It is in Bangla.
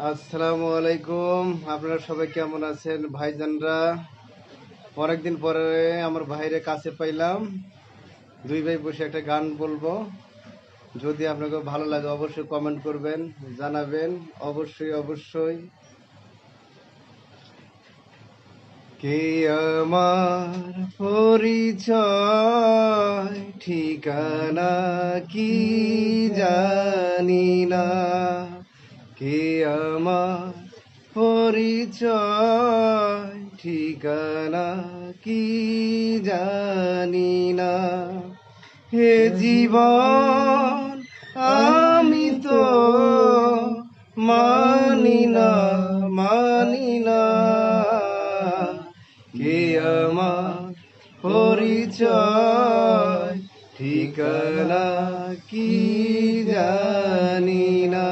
আসসালামু আলাইকুম। আপনারা সবাই কেমন আছেন ভাইজানরা? অনেকদিন পরে আমার ভাইরে কাছে পাইলাম। দুই ভাই বসে একটা গান বলবো। যদি আপনাকে ভালো লাগে অবশ্যই কমেন্ট করবেন, জানাবেন। অবশ্যই অবশ্যই। কে আমার পরিচয় ঠিকানা কি জানি না, কে আমার পরিচয় ঠিকানা কি জানি না। হে জীবন আমি তো মানি না, মানি না, কে আমার পরিচয় ঠিকানা কি জানি না।